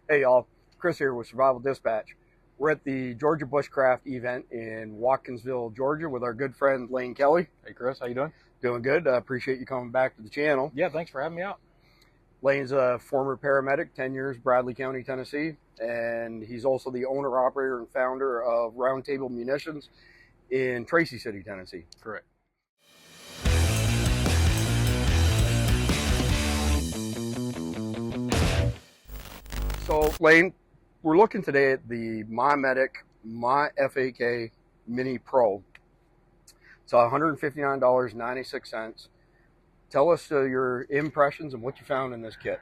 Hey y'all, Chris here with Survival Dispatch. We're at the Georgia Bushcraft event in Watkinsville, Georgia with our good friend Lane Kelly. Hey Chris, how you doing? Doing good. Appreciate you coming back to the channel. Yeah, thanks for having me out. Lane's a former paramedic, 10 years, Bradley County, Tennessee, and he's also the owner, operator, and founder of Round Table Munitions in Tracy City, Tennessee. Correct. So Lane, we're looking today at the MyMedic MyFAK Mini Pro. It's $159.96. Tell us your impressions and what you found in this kit.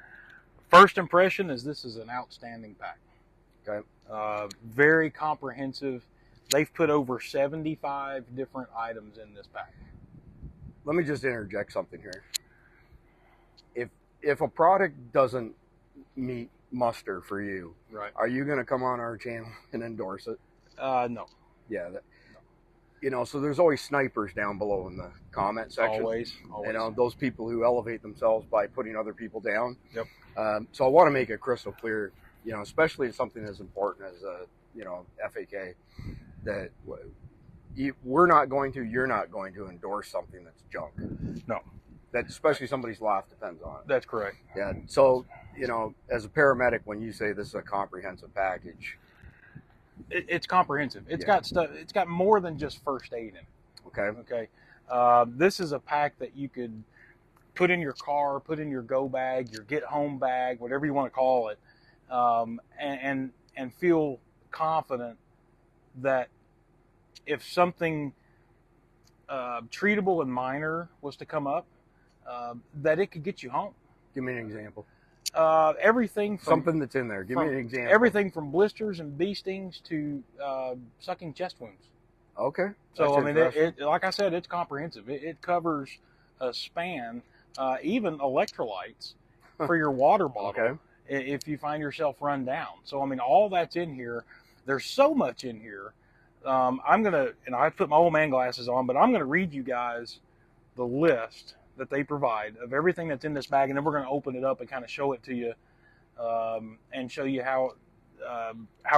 First impression is this is an outstanding pack. Okay. Very comprehensive. They've put over 75 different items in this pack. Let me just interject something here. If a product doesn't meet muster for you, right, are you going to come on our channel and endorse it? No. Yeah. You know, so there's always snipers down below in the comment section. Always. You know, those people who elevate themselves by putting other people down. Yep. So I want to make it crystal clear, you know, especially in something as important as you know, FAK, that you're not going to endorse something that's junk. No. That especially somebody's life depends on it. That's correct. Yeah. So, you know, as a paramedic, when you say this is a comprehensive package, it's comprehensive. It's got stuff. It's got more than just first aid in it. Okay. Okay. This is a pack that you could put in your car, put in your go bag, your get home bag, whatever you want to call it, and feel confident that if something treatable and minor was to come up, that it could get you home. Give me an example. Everything from something that's in there. Give me an example. Everything from blisters and bee stings to sucking chest wounds. Okay. So I mean, it like I said, it's comprehensive. It covers a span, even electrolytes for your water bottle. Okay. If you find yourself run down. So I mean, all that's in here. There's so much in here. I'm gonna, and I put my old man glasses on, but I'm gonna read you guys the list that they provide of everything that's in this bag, and then we're going to open it up and kind of show it to you, and show you how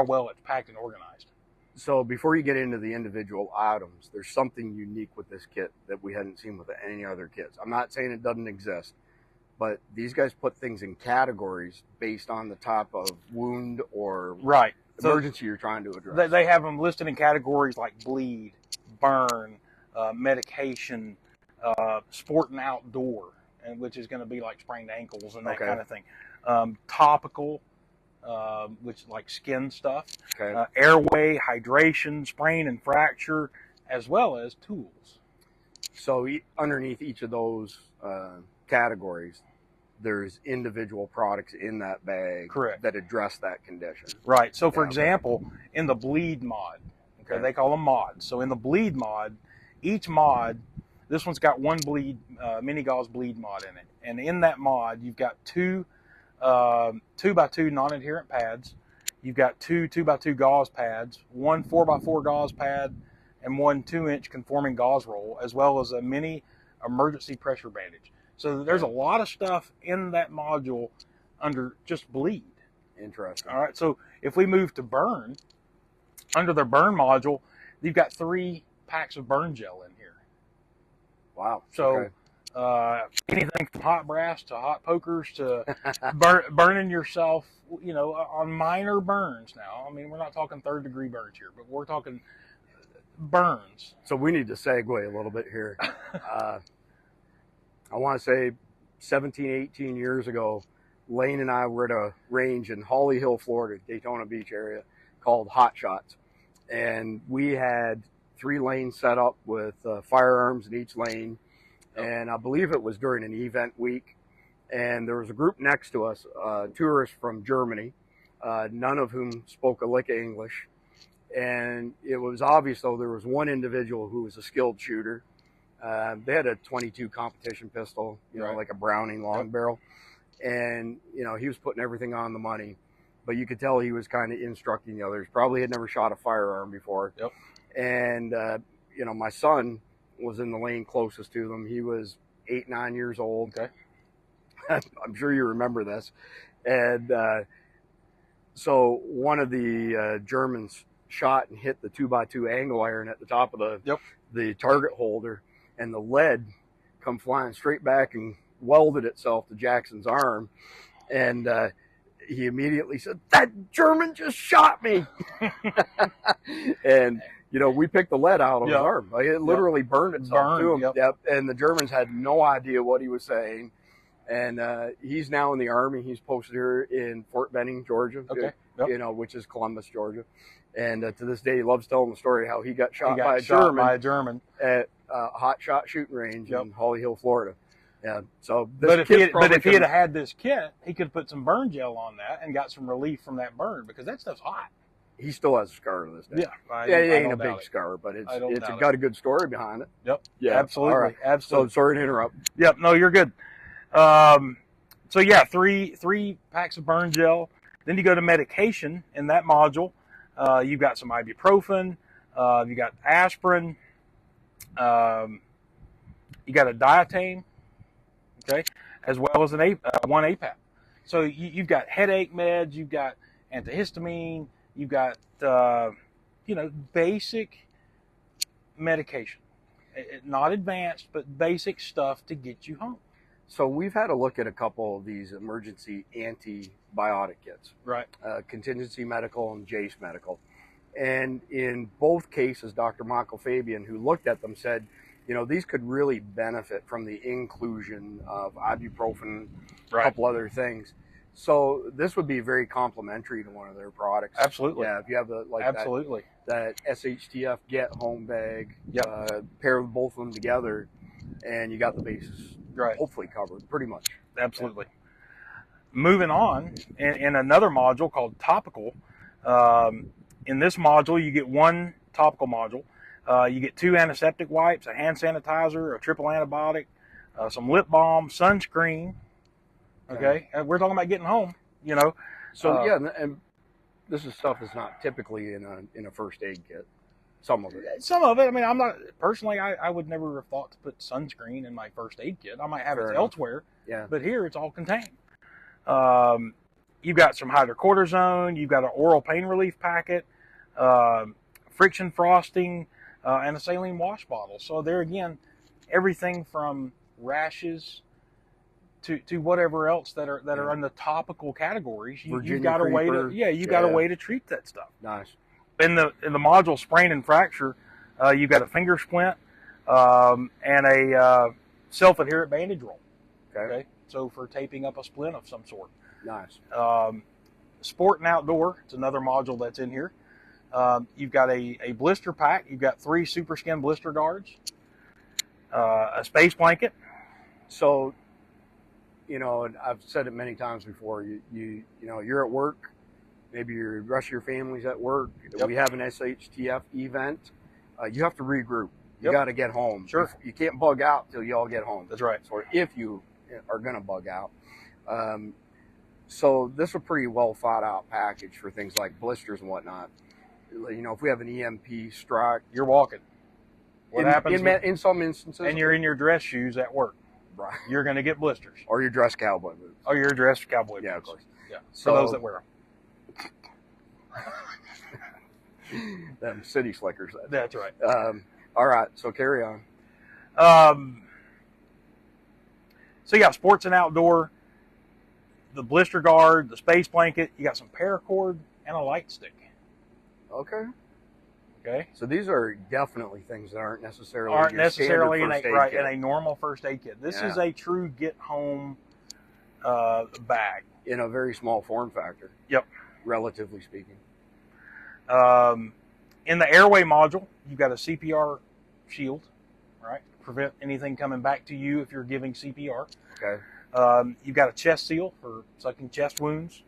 well it's packed and organized. So before you get into the individual items, there's something unique with this kit that we hadn't seen with any other kits. I'm not saying it doesn't exist, but these guys put things in categories based on the type of wound or emergency you're trying to address. They have them listed in categories like bleed, burn, medication, sport and outdoor, and which is going to be like sprained ankles and that kind of thing. Topical, which is like skin stuff. Okay. Airway, hydration, sprain and fracture, as well as tools. So underneath each of those categories, there's individual products in that bag. Correct. That address that condition. Right. So for example, in the bleed mod, they call them mods. So in the bleed mod, each mod, this one's got one bleed, mini gauze bleed mod in it. And in that mod, you've got two 2x2 non-adherent pads. You've got two 2x2 gauze pads, one 4x4 gauze pad, and one 2-inch conforming gauze roll, as well as a mini emergency pressure bandage. So there's a lot of stuff in that module under just bleed. Interesting. All right. So if we move to burn, under their burn module, you've got 3 packs of burn gel in here. Wow. So anything from hot brass to hot pokers to burning yourself, you know, on minor burns now. I mean, we're not talking 3rd-degree burns here, but we're talking burns. So we need to segue a little bit here. I want to say 17, 18 years ago, Lane and I were at a range in Holly Hill, Florida, Daytona Beach area, called Hot Shots. And we had 3 lanes set up with firearms in each lane. And I believe it was during an event week. And there was a group next to us, tourists from Germany, none of whom spoke a lick of English. And it was obvious, though, there was one individual who was a skilled shooter. They had a .22 competition pistol, you know, like a Browning long barrel. And, you know, he was putting everything on the money. But you could tell he was kind of instructing the others. Probably had never shot a firearm before. Yep. And, you know, my son was in the lane closest to them. He was 8, 9 years old. Okay. I'm sure you remember this. And So one of the Germans shot and hit the 2x2 angle iron at the top of the target holder, and the lead come flying straight back and welded itself to Jackson's arm. And he immediately said, "That German just shot me." And we picked the lead out of his arm. Like, it literally burned itself to him. Yep. And the Germans had no idea what he was saying. And he's now in the Army. He's posted here in Fort Benning, Georgia, which is Columbus, Georgia. And to this day, he loves telling the story how he got shot by a German at a hot shot shooting range in Holly Hill, Florida. Yeah. So, but if he had had this kit, he could put some burn gel on that and got some relief from that burn, because that stuff's hot. He still has a scar to this day. Yeah, it ain't a big scar, but it's got a good story behind it. Yep. Yeah. Absolutely. All right. Absolutely. So sorry to interrupt. Yep. No, you're good. So yeah, three packs of burn gel. Then you go to medication in that module. You've got some ibuprofen. You got aspirin. You got a dietane. Okay, as well as one APAP. So you've got headache meds. You've got antihistamine. You've got basic medication, not advanced, but basic stuff to get you home. So we've had a look at a couple of these emergency antibiotic kits, right? Contingency Medical and Jace Medical. And in both cases, Dr. Michael Fabian, who looked at them, said, these could really benefit from the inclusion of ibuprofen, a couple other things. So this would be very complementary to one of their products. Absolutely. Yeah, if you have that SHTF Get Home bag, pair both of them together, and you got the bases hopefully covered pretty much. Absolutely. Moving on, in another module called Topical, in this module you get one topical module. You get 2 antiseptic wipes, a hand sanitizer, a triple antibiotic, some lip balm, sunscreen. Okay, we're talking about getting home, So and this is stuff that's not typically in a first aid kit. Some of it. I mean, I'm not personally. I would never have thought to put sunscreen in my first aid kit. I might have it elsewhere. Yeah. But here it's all contained. You've got some hydrocortisone. You've got an oral pain relief packet, friction frosting, and a saline wash bottle. So there again, everything from rashes to whatever else that are in the topical categories. You've got a way to treat that stuff. Nice. In the module sprain and fracture, you've got a finger splint and a self-adherent bandage roll. Okay. So for taping up a splint of some sort. Nice. Sport and outdoor, it's another module that's in here. You've got a blister pack. You've got 3 super skin blister guards, a space blanket. So, and I've said it many times before. You're at work. Maybe the rest of your family's at work. Yep. We have an SHTF event. You have to regroup. You got to get home. Sure. You can't bug out till you all get home. That's right. Or if you are going to bug out. So this is a pretty well thought out package for things like blisters and whatnot. If we have an EMP strike, you're walking. What happens in some instances? And you're in your dress shoes at work. Right. You're going to get blisters. Or your dress cowboy boots. Or your dress cowboy boots. Yeah, of course. Yeah. For those that wear them. Them city slickers. That's right. All right, so carry on. So you got sports and outdoor, the blister guard, the space blanket. You got some paracord and a light stick. Okay. Okay. So these are definitely things that aren't necessarily in a normal first aid kit. This is a true get home bag in a very small form factor. Yep. Relatively speaking. In the Airway module, you've got a CPR shield, right? To prevent anything coming back to you if you're giving CPR. Okay. You've got a chest seal for sucking chest wounds.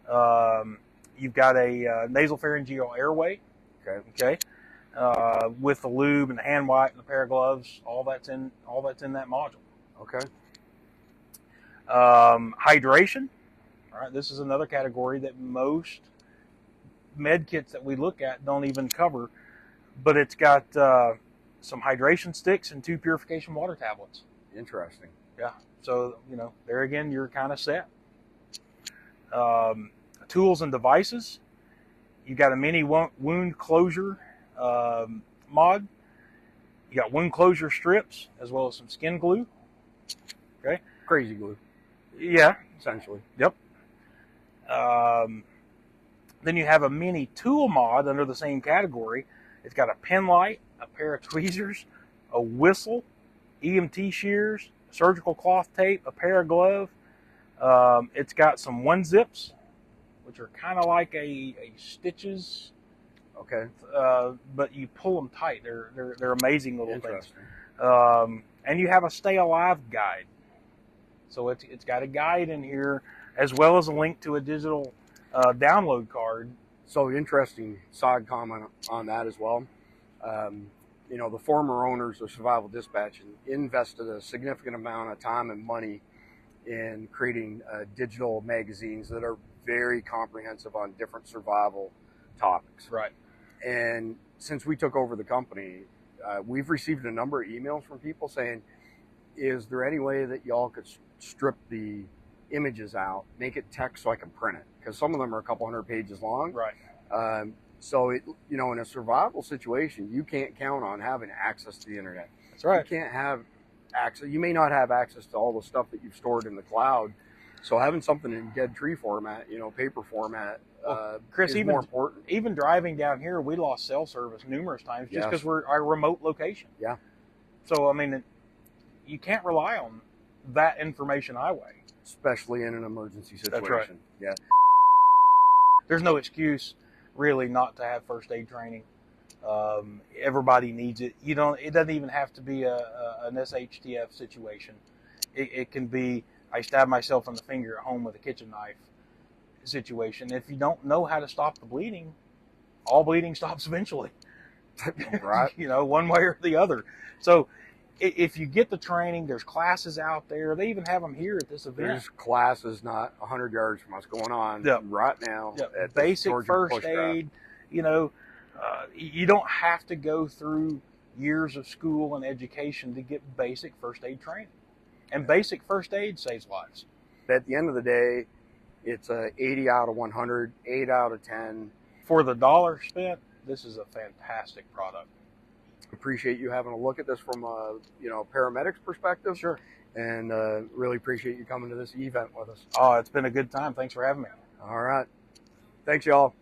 You've got a nasopharyngeal airway. Okay. With the lube and the hand wipe and the pair of gloves, all that's in that module. Okay. Hydration. All right. This is another category that most med kits that we look at don't even cover, but it's got some hydration sticks and 2 purification water tablets. Interesting. Yeah. So, there again, you're kind of set. A tools and devices. You got a mini wound closure mod. You got wound closure strips as well as some skin glue. Okay. Crazy glue. Yeah. Essentially. Yep. Then you have a mini tool mod under the same category. It's got a pen light, a pair of tweezers, a whistle, EMT shears, surgical cloth tape, a pair of gloves. It's got some one zips, which are kind of like a stitches. Okay. But you pull them tight. They're amazing little things. Interesting. And you have a stay alive guide. So it's got a guide in here as well as a link to a digital download card. So interesting side comment on that as well. You know, the former owners of Survival Dispatch invested a significant amount of time and money in creating digital magazines that are very comprehensive on different survival topics. Right. And since we took over the company, we've received a number of emails from people saying, is there any way that y'all could strip the images out, make it text so I can print it? Because some of them are a couple hundred pages long. Right. So, you know, in a survival situation, you can't count on having access to the internet. That's right. You can't have access. You may not have access to all the stuff that you've stored in the cloud. So having something in dead tree format, you know, paper format, Chris, is more important. Even driving down here, we lost cell service numerous times just because we're a remote location. Yeah. So, I mean, you can't rely on that information highway. Especially in an emergency situation. That's right. Yeah. There's no excuse really not to have first aid training. Everybody needs it. It doesn't even have to be an SHTF situation. It can be, I stabbed myself in the finger at home with a kitchen knife situation. If you don't know how to stop the bleeding, all bleeding stops eventually. Right. You know, one way or the other. So if you get the training, there's classes out there. They even have them here at this event. There's classes not 100 yards from us going on right now. At basic Georgia first aid. You know, you don't have to go through years of school and education to get basic first aid training. And basic first aid saves lives. At the end of the day, it's a 80 out of 100, 8 out of 10. For the dollar spent, this is a fantastic product. Appreciate you having a look at this from a paramedic's perspective. Sure. And really appreciate you coming to this event with us. Oh, it's been a good time. Thanks for having me. All right. Thanks, y'all.